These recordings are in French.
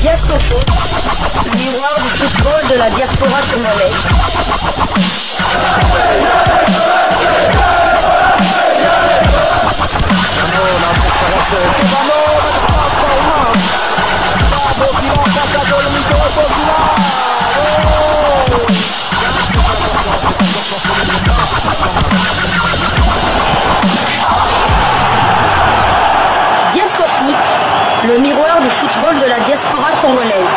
Diascofoot, miroir du football de la diaspora congolaise. Diascofoot, le miroir du football de la diaspora congolaise.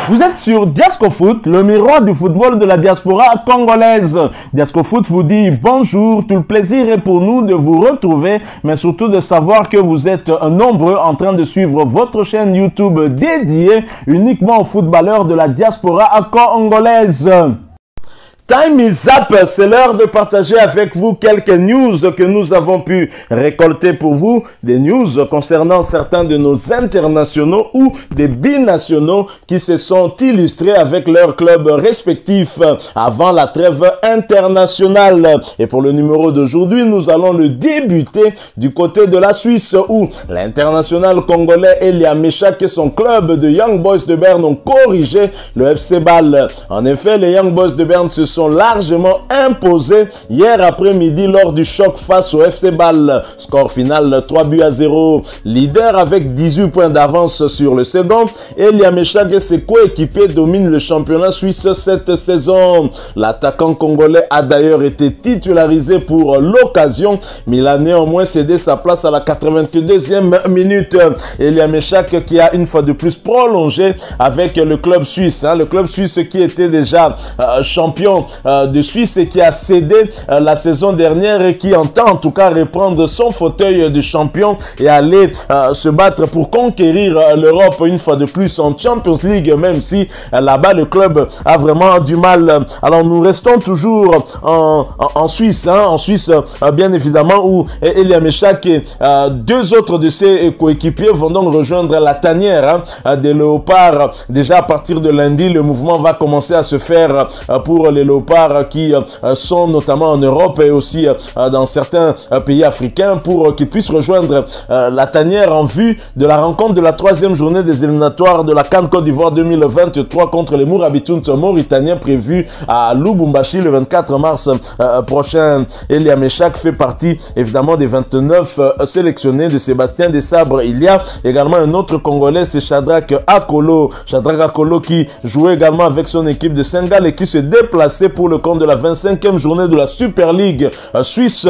Vous êtes sur Diascofoot, le miroir du football de la diaspora congolaise. Diascofoot vous dit bonjour, tout le plaisir est pour nous de vous retrouver, mais surtout de savoir que vous êtes nombreux en train de suivre votre chaîne YouTube dédiée uniquement aux footballeurs de la diaspora congolaise. Time is up, c'est l'heure de partager avec vous quelques news que nous avons pu récolter pour vous, des news concernant certains de nos internationaux ou des binationaux qui se sont illustrés avec leurs clubs respectifs avant la trêve internationale. Et pour le numéro d'aujourd'hui, nous allons le débuter du côté de la Suisse où l'international congolais Elia Meshak et son club de Young Boys de Berne ont corrigé le FC Bâle. En effet, les Young Boys de Berne se sont largement imposés hier après-midi lors du choc face au FC Bâle. Score final 3-0. Leader avec 18 points d'avance sur le second, Elia Meshak et ses coéquipiers dominent le championnat suisse cette saison. L'attaquant congolais a d'ailleurs été titularisé pour l'occasion, mais il a néanmoins cédé sa place à la 82e minute. Elia Meshak qui a une fois de plus prolongé avec le club suisse, le club suisse qui était déjà champion de Suisse et qui a cédé la saison dernière et qui entend en tout cas reprendre son fauteuil de champion et aller se battre pour conquérir l'Europe une fois de plus en Champions League, même si là-bas le club a vraiment du mal. Alors nous restons toujours en Suisse, en Suisse bien évidemment, où Elia Meshak et deux autres de ses coéquipiers vont donc rejoindre la tanière des Léopards. Déjà à partir de lundi, le mouvement va commencer à se faire pour les Léopards qui sont notamment en Europe et aussi dans certains pays africains pour qu'ils puissent rejoindre la tanière en vue de la rencontre de la troisième journée des éliminatoires de la CAN Côte d'Ivoire 2023 contre les Mourabitoun mauritaniens prévus à Lubumbashi le 24 mars prochain. Elia Meshak fait partie évidemment des 29 sélectionnés de Sébastien Desabre. Il y a également un autre Congolais, c'est Shadrack Akolo. Shadrack Akolo qui jouait également avec son équipe de Sénégal et qui se déplaçait pour le compte de la 25e journée de la Super League suisse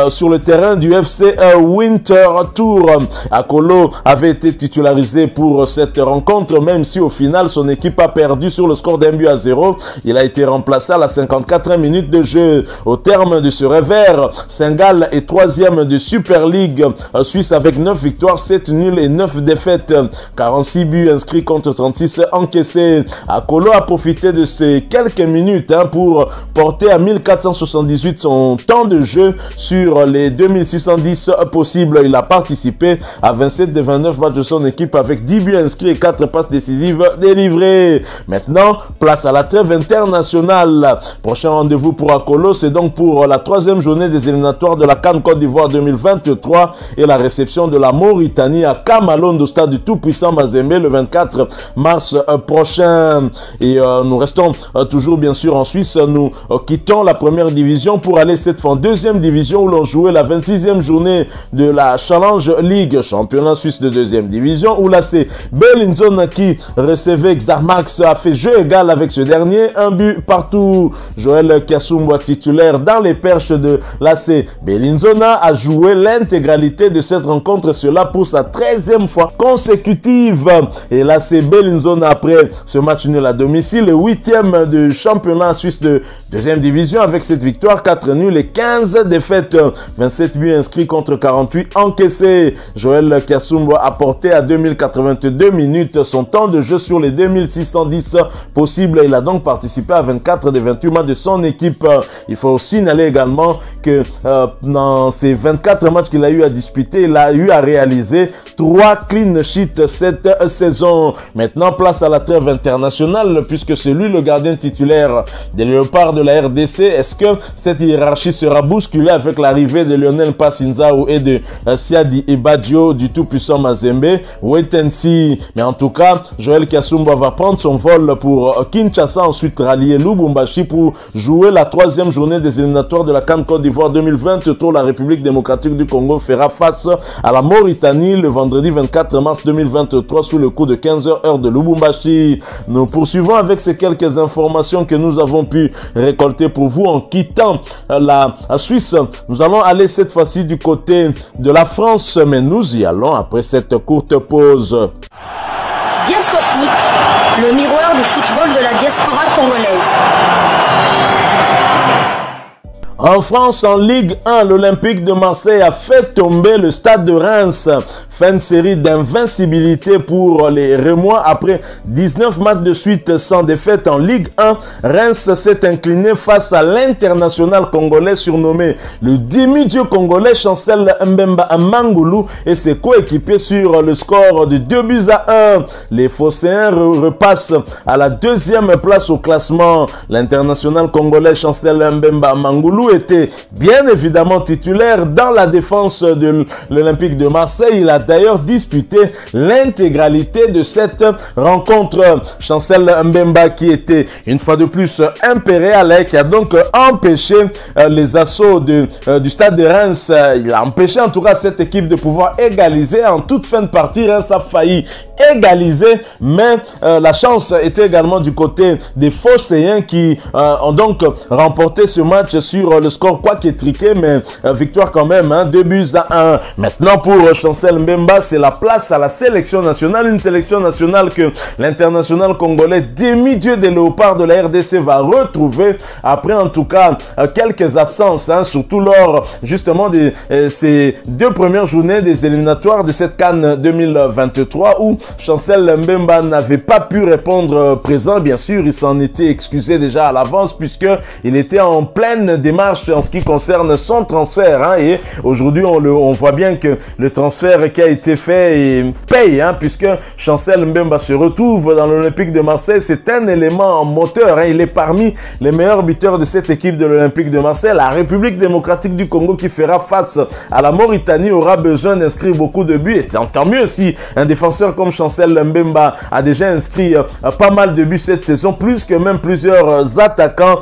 sur le terrain du FC Winter Tour. Akolo avait été titularisé pour cette rencontre, même si au final son équipe a perdu sur le score d'1-0. Il a été remplacé à la 54e minute de jeu. Au terme de ce revers, Sénégal est 3e de Super League suisse avec 9 victoires, 7 nuls et 9 défaites. 46 buts inscrits contre 36 encaissés. Akolo a profité de ces quelques minutes pour porter à 1478 son temps de jeu sur les 2610 possibles. Il a participé à 27 des 29 matchs de son équipe avec 10 buts inscrits et 4 passes décisives délivrées. Maintenant, place à la trêve internationale. Prochain rendez-vous pour Akolo, c'est donc pour la troisième journée des éliminatoires de la CAN Côte d'Ivoire 2023 et la réception de la Mauritanie à Kamalondo au stade du tout-puissant Mazembe le 24 mars prochain. Et nous restons toujours bien sûr en Suisse. Nous quittons la première division pour aller cette fois en deuxième division où l'on jouait la 26e journée de la Challenge League, championnat suisse de deuxième division, où là c'est Bellinzona qui recevait Xarmax, a fait jeu égal avec ce dernier, un but partout. Joël Kasumba titulaire dans les perches de l'AC Bellinzona a joué l'intégralité de cette rencontre, cela pour sa 13e fois consécutive. Et l'AC Bellinzona après ce match nul à domicile, le 8e de championnat suisse de deuxième division avec cette victoire, 4 nuls et 15 défaites, 27 buts inscrits contre 48 encaissés. Joël Kasumba a porté à 2082 minutes son temps de jeu sur les 2610 possibles. Il a donc participé à 24 des 28 matchs de son équipe. Il faut signaler également que dans ces 24 matchs qu'il a eu à disputer, il a eu à réaliser 3 clean sheets cette saison. Maintenant, place à la trêve internationale puisque c'est lui le gardien titulaire des Léopards de la RDC. Est-ce que cette hiérarchie sera bousculée avec l'arrivée de Lionel Passinzao et de Siadi Ebadio du tout-puissant Mazembe? Wait and see. Mais en tout cas, Joël Kasumba va prendre son vol pour Kinshasa, ensuite rallier Lubumbashi pour jouer la 3e journée des éliminatoires de la CAN Côte d'Ivoire 2023. La République démocratique du Congo fera face à la Mauritanie le vendredi 24 mars 2023 sous le coup de 15h heure de Lubumbashi. Nous poursuivons avec ces quelques informations que nous avons pu récolter pour vous en quittant la Suisse. Nous allons aller cette fois-ci du côté de la France, mais nous y allons après cette courte pause. Diasco Foot, le miroir du football de la diaspora congolaise. En France, en Ligue 1, l'Olympique de Marseille a fait tomber le Stade de Reims. Fin de série d'invincibilité pour les Rémois après 19 matchs de suite sans défaite en Ligue 1. Reims s'est incliné face à l'international congolais surnommé le demi-dieu congolais Chancel Mbemba Mangulu et ses coéquipiers sur le score de 2-1. Les Phocéens repassent à la 2e place au classement. L'international congolais Chancel Mbemba Mangulu était bien évidemment titulaire dans la défense de l'Olympique de Marseille. Il a d'ailleurs disputé l'intégralité de cette rencontre. Chancel Mbemba qui était une fois de plus impérial, qui a donc empêché les assauts du Stade de Reims. Il a empêché en tout cas cette équipe de pouvoir égaliser. En toute fin de partie, Reims a failli égaliser, mais la chance était également du côté des Phocéens qui ont donc remporté ce match sur le score quoi qu'étriqué, mais victoire quand même, 2-1. Maintenant pour Chancel Mbemba, c'est la place à la sélection nationale, une sélection nationale que l'international congolais demi-dieu des Léopards de la RDC va retrouver après en tout cas quelques absences, surtout lors justement de ces 2 premières journées des éliminatoires de cette CAN 2023 où Chancel Mbemba n'avait pas pu répondre présent. Bien sûr, il s'en était excusé déjà à l'avance puisque il était en pleine démarche en ce qui concerne son transfert. Et aujourd'hui, on voit bien que le transfert qui a été fait paye, puisque Chancel Mbemba se retrouve dans l'Olympique de Marseille. C'est un élément moteur. Il est parmi les meilleurs buteurs de cette équipe de l'Olympique de Marseille. La République démocratique du Congo qui fera face à la Mauritanie aura besoin d'inscrire beaucoup de buts. Et tant mieux si un défenseur comme Chancel Mbemba a déjà inscrit pas mal de buts cette saison, plus que même plusieurs attaquants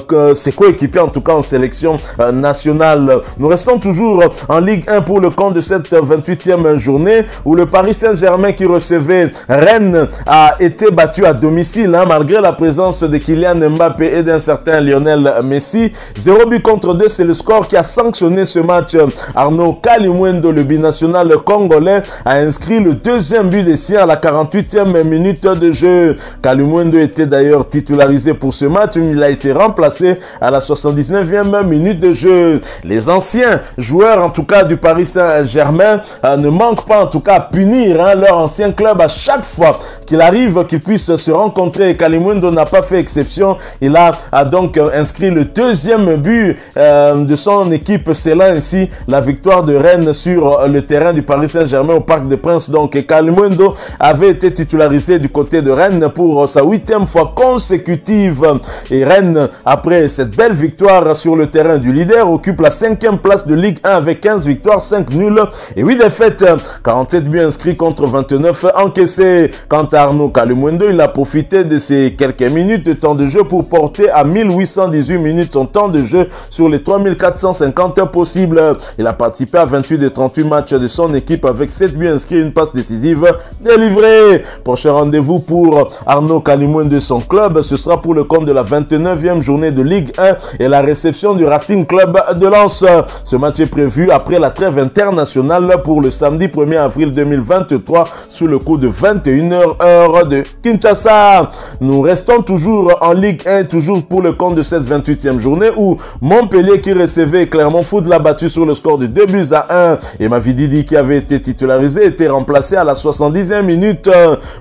que ses coéquipiers en tout cas en sélection nationale. Nous restons toujours en Ligue 1 pour le compte de cette 28e journée où le Paris Saint-Germain qui recevait Rennes a été battu à domicile malgré la présence de Kylian Mbappé et d'un certain Lionel Messi. 0-2, c'est le score qui a sanctionné ce match. Arnaud Kalimwendo, le binational congolais, a inscrit le 2e but des siens à la 48e minute de jeu. Kalimwendo était d'ailleurs titularisé pour ce match, mais il a été remplacé à la 79e minute de jeu. Les anciens joueurs en tout cas du Paris Saint-Germain ne manquent pas en tout cas à punir leur ancien club à chaque fois qu'il arrive qu'ils puissent se rencontrer. Kalimwendo n'a pas fait exception. Il a donc inscrit le 2e but de son équipe, scellant ainsi la victoire de Rennes sur le terrain du Paris Saint-Germain au Parc des Princes. Donc Kalimwendo avait été titularisé du côté de Rennes pour sa 8e fois consécutive. Et Rennes, après cette belle victoire sur le terrain du leader, occupe la 5e place de Ligue 1 avec 15 victoires, 5 nuls et 8 défaites. 47 buts inscrits contre 29 encaissés. Quant à Arnaud Kalimwendo, il a profité de ces quelques minutes de temps de jeu pour porter à 1818 minutes son temps de jeu sur les 3450 possibles. Il a participé à 28 des 38 matchs de son équipe avec 7 buts inscrits et une passe décisive délivrée. Prochain rendez-vous pour Arnaud Kalimwendo de son club, ce sera pour le compte de la 29e journée de Ligue 1 et la réception du Racing Club de Lens. Ce match est prévu après la trêve internationale pour le samedi 1er avril 2023 sous le coup de 21h heure de Kinshasa. Nous restons toujours en Ligue 1, toujours pour le compte de cette 28e journée où Montpellier qui recevait Clermont Foot l'a battu sur le score de 2-1 et Mavididi qui avait été titularisé était remplacé à la 70e minute.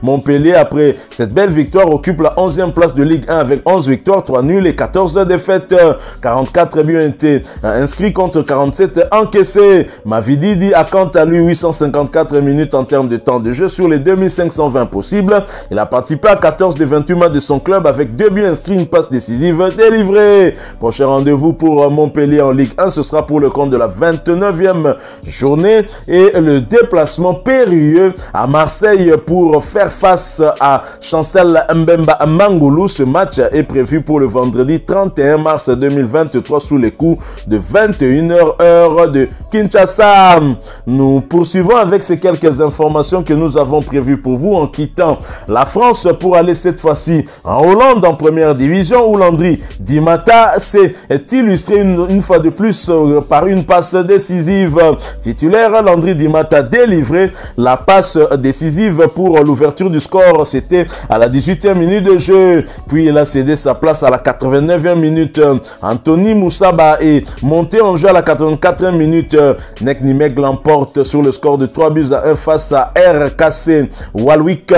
Montpellier après cette belle victoire occupe la 11e place de Ligue 1 avec 11 victoires, 3 nuls et 14 défaites. 44 buts ont été inscrits contre 47 encaissés. Mavididi a quant à lui 1854 minutes en termes de temps de jeu sur les 2520 possibles. Il a participé à 14 des 28 matchs de son club avec 2 buts inscrits, une passe décisive délivrée. Prochain rendez-vous pour Montpellier en Ligue 1, ce sera pour le compte de la 29e journée et le déplacement périlleux à Marseille pour faire face à Chancel Mbemba Mangoulou. Ce match est prévu pour le vendredi 31 mars 2023 sous les coups de 21h heure de Kinshasa. Nous poursuivons avec ces quelques informations que nous avons prévues pour vous en quittant la France pour aller cette fois-ci en Hollande en première division où Landry Di Matta s'est illustré une fois de plus par une passe décisive. Titulaire, Landry Di Matta a délivré la passe décisive pour l'ouverture du score. C'était à la 18e minute de jeu. Puis il a cédé sa place à la 89e minute. Anthony Moussaba est monté en jeu à la 84e minute. Nek Nimeg l'emporte sur le score de 3-1 face à RKC Walwick.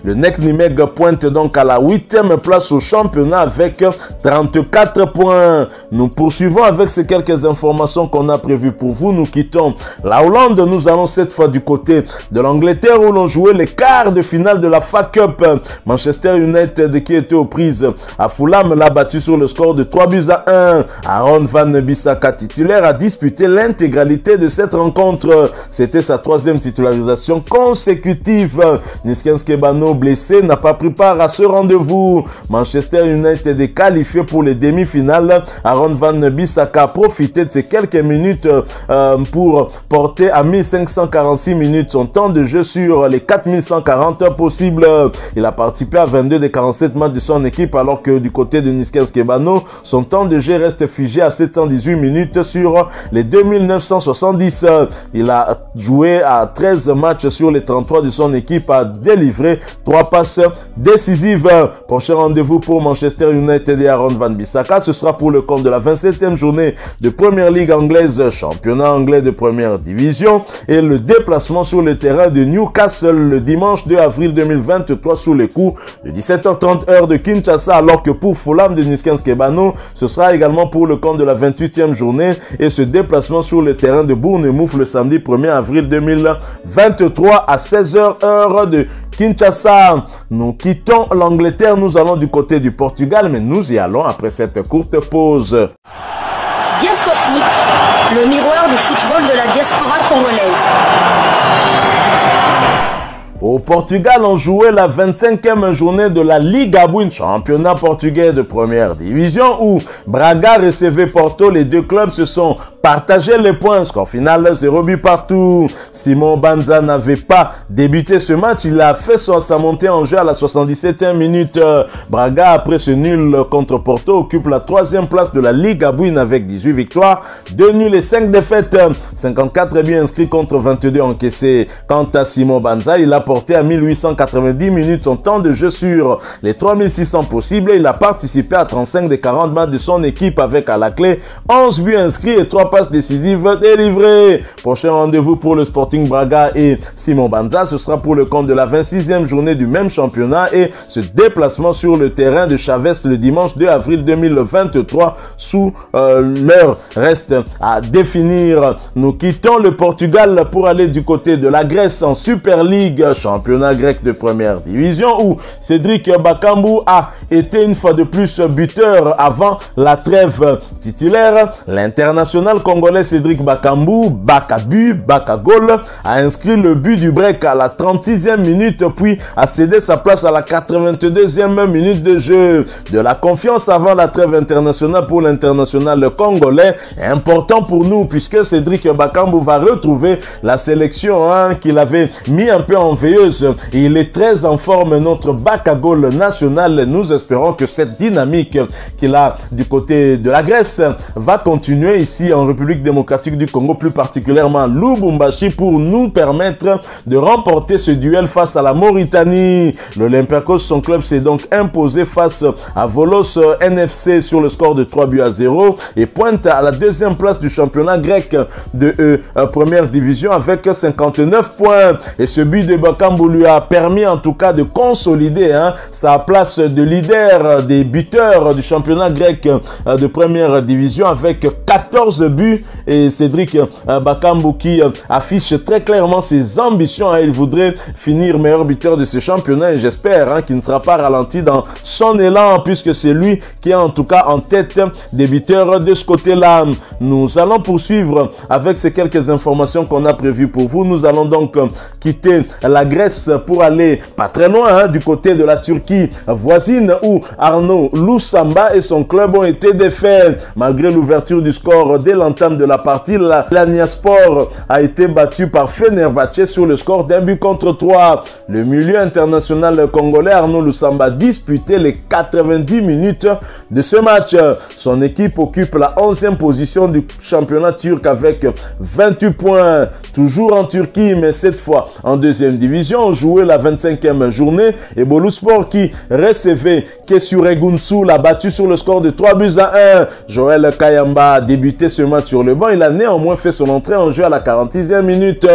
Le Nek Nimeg pointe donc à la 8e place au championnat avec 34 points. Nous poursuivons avec ces quelques informations qu'on a prévues pour vous. Nous quittons la Hollande. Nous allons cette fois du côté de l'Angleterre où l'on jouait les quarts de finale de la FA Cup. Manchester United qui était aux prises à Fulham l'a battu sur le score de 3-1. Aaron Van Bissaka, titulaire, a disputé l'intégralité de cette rencontre. C'était sa 3e titularisation consécutive. Niskens Kebano, blessé, n'a pas pris part à ce rendez-vous. Manchester United est qualifié pour les demi-finales. Aaron Van Bissaka a profité de ces quelques minutes pour porter à 1546 minutes son temps de jeu sur les 4140 possibles. Il a participé à 22 des 47 matchs de son équipe alors que du côté de Niskens Kebano, son temps de jeu reste figé à 718 minutes sur les 2970. Il a joué à 13 matchs sur les 33 de son équipe, a délivré 3 passes décisives. Prochain rendez-vous pour Manchester United et Aaron Van Bissaka, ce sera pour le compte de la 27e journée de Première Ligue anglaise, championnat anglais de première division, et le déplacement sur le terrain de Newcastle le dimanche 2 avril 2023 sous les coups de 17h30 heure de Kinshasa, alors que pour Fulham de Niskens Kebano, ce sera également pour le compte de la 28e journée et ce déplacement sur le terrain de Bournemouth le samedi 1er avril 2023 à 16h heure de Kinshasa. Nous quittons l'Angleterre, nous allons du côté du Portugal, mais nous y allons après cette courte pause. Diasco Foot, le miroir du football de la diaspora congolaise. Au Portugal, on jouait la 25e journée de la Liga Buin, championnat portugais de première division, où Braga recevait Porto. Les deux clubs se sont partagés les points. Score final, 0 but partout. Simon Banza n'avait pas débuté ce match. Il a fait sa montée en jeu à la 77e minute. Braga, après ce nul contre Porto, occupe la 3e place de la Liga Buin avec 18 victoires, 2 nuls et 5 défaites. 54 buts inscrits contre 22 encaissés. Quant à Simon Banza, il a porté à 1890 minutes son temps de jeu sur les 3600 possibles. Il a participé à 35 des 40 matchs de son équipe avec à la clé 11 buts inscrits et 3 passes décisives délivrées. Prochain rendez-vous pour le Sporting Braga et Simon Banza, ce sera pour le compte de la 26e journée du même championnat et ce déplacement sur le terrain de Chavez le dimanche 2 avril 2023 sous l'heure reste à définir. Nous quittons le Portugal pour aller du côté de la Grèce en Super League, championnat grec de première division, où Cédric Bakambu a été une fois de plus buteur avant la trêve titulaire. L'international congolais Cédric Bakambu, Bakabu, Bakagol, a inscrit le but du break à la 36e minute, puis a cédé sa place à la 82e minute de jeu. De la confiance avant la trêve internationale pour l'international congolais, important pour nous puisque Cédric Bakambu va retrouver la sélection qu'il avait mis un peu en veilleuse. Il est très en forme, notre Bakagol national. Nous espérons que cette dynamique qu'il a du côté de la Grèce va continuer ici en République démocratique du Congo, plus particulièrement à Lubumbashi, pour nous permettre de remporter ce duel face à la Mauritanie. L'Olympiakos, son club, s'est donc imposé face à Volos NFC sur le score de 3-0 et pointe à la 2e place du championnat grec de première division avec 59 points. Et ce but de Bakambu Bakambu lui a permis en tout cas de consolider sa place de leader des buteurs du championnat grec de première division avec 14 buts. Et Cédric Bakambu qui affiche très clairement ses ambitions. Il voudrait finir meilleur buteur de ce championnat et j'espère qu'il ne sera pas ralenti dans son élan puisque c'est lui qui est en tout cas en tête des buteurs de ce côté-là. Nous allons poursuivre avec ces quelques informations qu'on a prévues pour vous. Nous allons donc quitter la Grèce pour aller pas très loin du côté de la Turquie voisine où Arnaud Loussamba et son club ont été défaits. Malgré l'ouverture du score dès l'entame de la partie, l'Anyaspor a été battu par Fenerbahçe sur le score d'un but contre 3. Le milieu international congolais Arnaud Loussamba disputait les 90 minutes de ce match. Son équipe occupe la 11e position du championnat turc avec 28 points. Toujours en Turquie, mais cette fois en deuxième division, on jouait la 25e journée et Boluspor qui recevait Kesuregunsu l'a battu sur le score de 3-1. Joël Kayamba a débuté ce match sur le banc. Il a néanmoins fait son entrée en jeu à la 46e minute.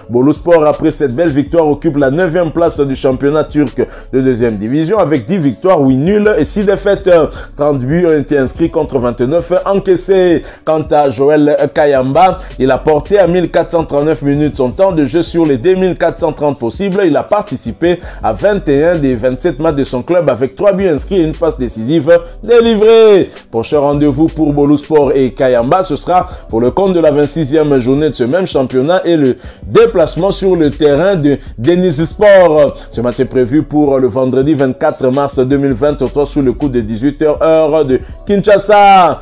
Boluspor, après cette belle victoire, occupe la 9e place du championnat turc de deuxième division avec 10 victoires, 8 nuls et 6 défaites. 30 buts ont été inscrits contre 29 encaissés. Quant à Joël Kayamba, il a porté à 1439 minutes son temps de jeu sur les 2430 possibles. Il a participé à 21 des 27 matchs de son club avec 3 buts inscrits et une passe décisive délivrée. Prochain rendez-vous pour Boluspor et Kayamba, ce sera pour le compte de la 26e journée de ce même championnat et le déplacement sur le terrain de Denizlispor. Ce match est prévu pour le vendredi 24 mars 2023 sous le coup de 18h heure de Kinshasa.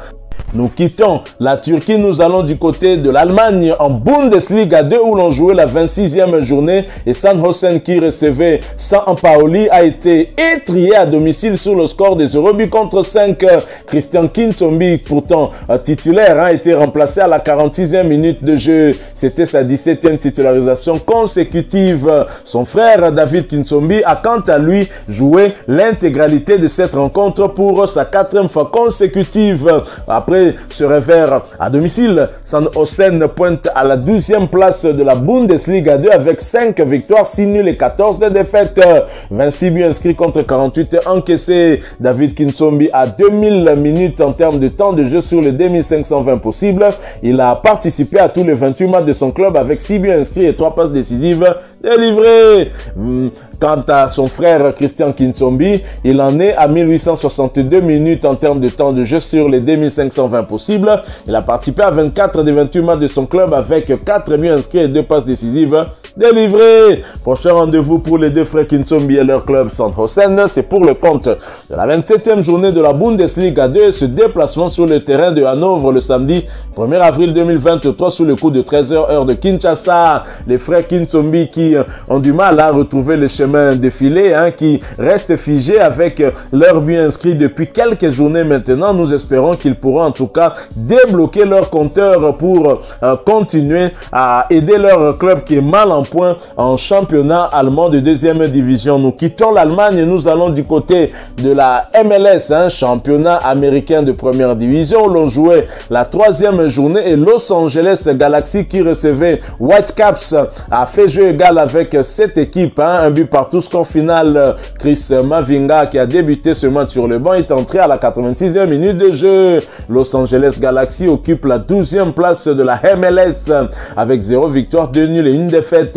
Nous quittons la Turquie, nous allons du côté de l'Allemagne en Bundesliga 2 où l'on jouait la 26e journée et Sandhausen qui recevait Sampaoli a été étrié à domicile sur le score des 0 buts contre 5. Christian Kinsombi, pourtant titulaire, a été remplacé à la 46e minute de jeu. C'était sa 17e titularisation consécutive. Son frère David Kinsombi a quant à lui joué l'intégralité de cette rencontre pour sa 4e fois consécutive. Après ce revers à domicile, Sandhausen pointe à la 12e place de la Bundesliga 2 avec 5 victoires, 6 nuls et 14 de défaites. 26 buts inscrits contre 48 encaissés. David Kinsombi a 2000 minutes en termes de temps de jeu sur les 2520 possibles. Il a participé à tous les 28 matchs de son club avec 6 buts inscrits et 3 passes décisives délivrées. Quant à son frère Christian Kinsombi, il en est à 1862 minutes en termes de temps de jeu sur les 2520 possibles. Il a participé à 24 des 28 matchs de son club avec 4 buts inscrits et 2 passes décisives délivrées. Prochain rendez-vous pour les deux frères Kinsombi et leur club Sandhausen, c'est pour le compte de la 27e journée de la Bundesliga 2, ce déplacement sur le terrain de Hanovre le samedi 1er avril 2023 sous le coup de 13h heure de Kinshasa. Les frères Kinsombi qui ont du mal à retrouver le chemin défilé, qui restent figés avec leur but inscrit depuis quelques journées maintenant. Nous espérons qu'ils pourront en tout cas débloquer leur compteur pour continuer à aider leur club qui est mal en point en championnat allemand de deuxième division. Nous quittons l'Allemagne et nous allons du côté de la MLS, championnat américain de première division où l'on jouait la 3e journée et Los Angeles Galaxy qui recevait Whitecaps a fait jeu égal avec cette équipe, un but partout, score final. Chris Mavinga qui a débuté ce match sur le banc est entré à la 86e minute de jeu. Los Angeles Galaxy occupe la 12e place de la MLS avec 0 victoire, 2 nuls et 1 défaite.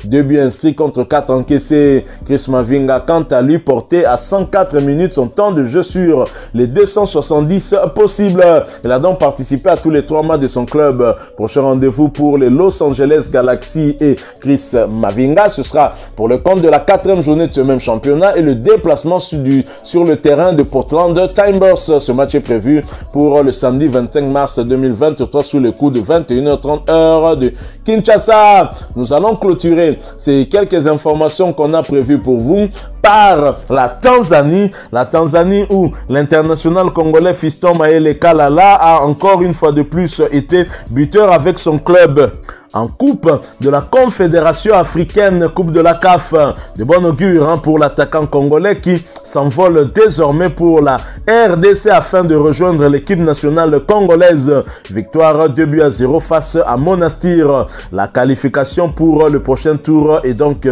2 buts inscrits contre 4 encaissés. Chris Mavinga, quant à lui, porté à 104 minutes son temps de jeu sur les 270 possibles. Il a donc participé à tous les 3 matchs de son club. Prochain rendez-vous pour les Los Angeles Galaxy et Chris Mavinga, ce sera pour le compte de la 4e journée de ce même championnat et le déplacement sur le terrain de Portland Timbers. Ce match est prévu pour le samedi 25 mars 2023 sous le coup de 21h30 heure de Kinshasa. Nous allons clôturer ces quelques informations qu'on a prévues pour vous par la Tanzanie. La Tanzanie où l'international congolais Fiston Mayele Kalala a encore une fois de plus été buteur avec son club en Coupe de la Confédération africaine, Coupe de la CAF. De bon augure pour l'attaquant congolais qui s'envole désormais pour la RDC afin de rejoindre l'équipe nationale congolaise. Victoire 2-0 face à Monastir. La qualification pour le prochain tour est donc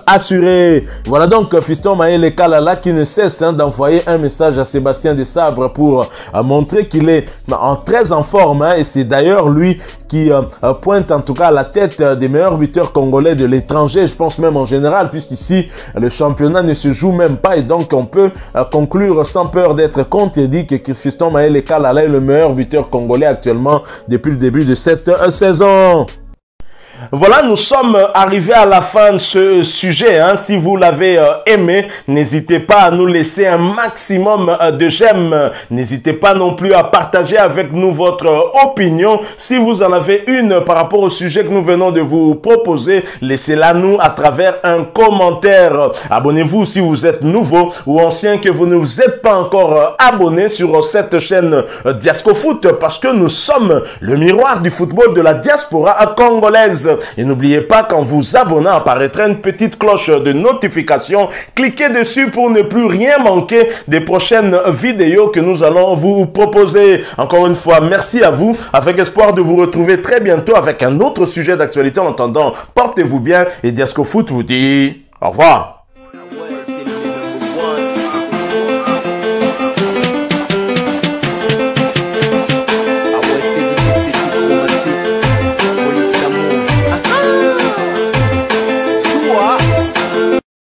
assurée. Voilà donc Fiston Mayele Kalala qui ne cesse d'envoyer un message à Sébastien Desabre pour montrer qu'il est très en forme. Et c'est d'ailleurs lui qui pointe en tout cas à la tête des meilleurs buteurs congolais de l'étranger, je pense même en général, puisqu'ici le championnat ne se joue même pas et donc on peut conclure sans peur d'être contredit que Fiston Mayele Kalala est le meilleur buteur congolais actuellement depuis le début de cette saison. Voilà, nous sommes arrivés à la fin de ce sujet. Si vous l'avez aimé, n'hésitez pas à nous laisser un maximum de j'aime. N'hésitez pas non plus à partager avec nous votre opinion. Si vous en avez une par rapport au sujet que nous venons de vous proposer, laissez-la nous à travers un commentaire. Abonnez-vous si vous êtes nouveau ou ancien que vous ne vous êtes pas encore abonné sur cette chaîne Diascofoot parce que nous sommes le miroir du football de la diaspora congolaise. Et n'oubliez pas qu'en vous abonnant apparaîtra une petite cloche de notification. Cliquez dessus pour ne plus rien manquer des prochaines vidéos que nous allons vous proposer. Encore une fois, merci à vous, avec espoir de vous retrouver très bientôt avec un autre sujet d'actualité. En attendant, portez-vous bien et Diascofoot vous dit au revoir.